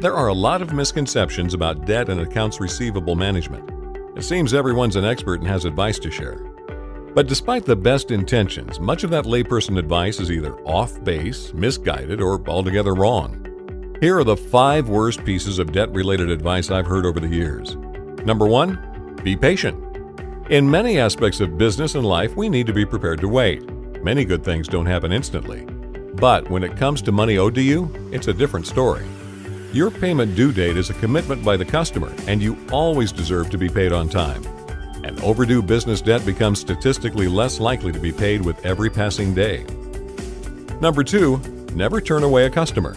There are a lot of misconceptions about debt and accounts receivable management. It seems everyone's an expert and has advice to share. But despite the best intentions, much of that layperson advice is either off base, misguided, or altogether wrong. Here are the 5 worst pieces of debt-related advice I've heard over the years. Number 1, be patient. In many aspects of business and life, we need to be prepared to wait. Many good things don't happen instantly. But when it comes to money owed to you, it's a different story. Your payment due date is a commitment by the customer, and you always deserve to be paid on time. And overdue business debt becomes statistically less likely to be paid with every passing day. Number 2, never turn away a customer.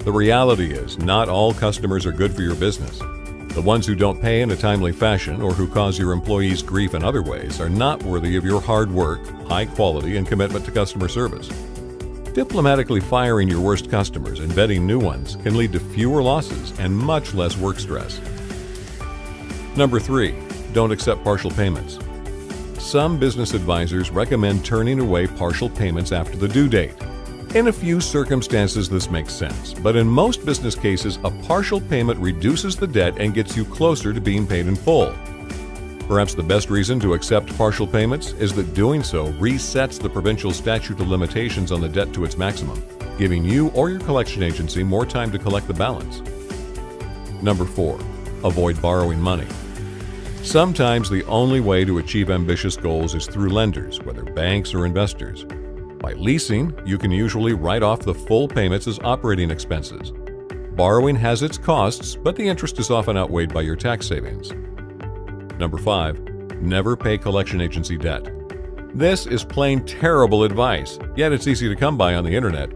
The reality is, not all customers are good for your business. The ones who don't pay in a timely fashion or who cause your employees grief in other ways are not worthy of your hard work, high quality, and commitment to customer service. Diplomatically firing your worst customers and vetting new ones can lead to fewer losses and much less work stress. Number 3, don't accept partial payments. Some business advisors recommend turning away partial payments after the due date. In a few circumstances, this makes sense, but in most business cases, a partial payment reduces the debt and gets you closer to being paid in full. Perhaps the best reason to accept partial payments is that doing so resets the provincial statute of limitations on the debt to its maximum, giving you or your collection agency more time to collect the balance. Number 4, avoid borrowing money. Sometimes the only way to achieve ambitious goals is through lenders, whether banks or investors. By leasing, you can usually write off the full payments as operating expenses. Borrowing has its costs, but the interest is often outweighed by your tax savings. Number 5, never pay collection agency debt. This is plain terrible advice, yet it's easy to come by on the internet.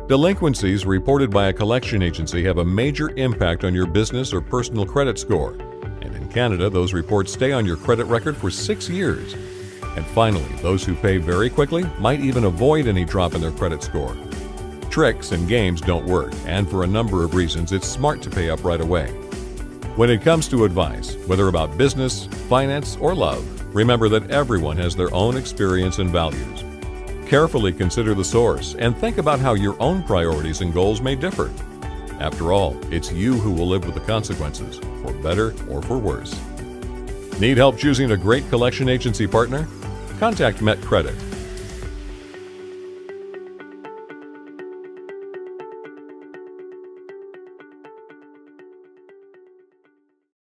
Delinquencies reported by a collection agency have a major impact on your business or personal credit score. And in Canada, those reports stay on your credit record for 6 years. And finally, those who pay very quickly might even avoid any drop in their credit score. Tricks and games don't work, and for a number of reasons, it's smart to pay up right away. When it comes to advice, whether about business, finance, or love, remember that everyone has their own experience and values. Carefully consider the source and think about how your own priorities and goals may differ. After all, it's you who will live with the consequences, for better or for worse. Need help choosing a great collection agency partner? Contact MetCredit.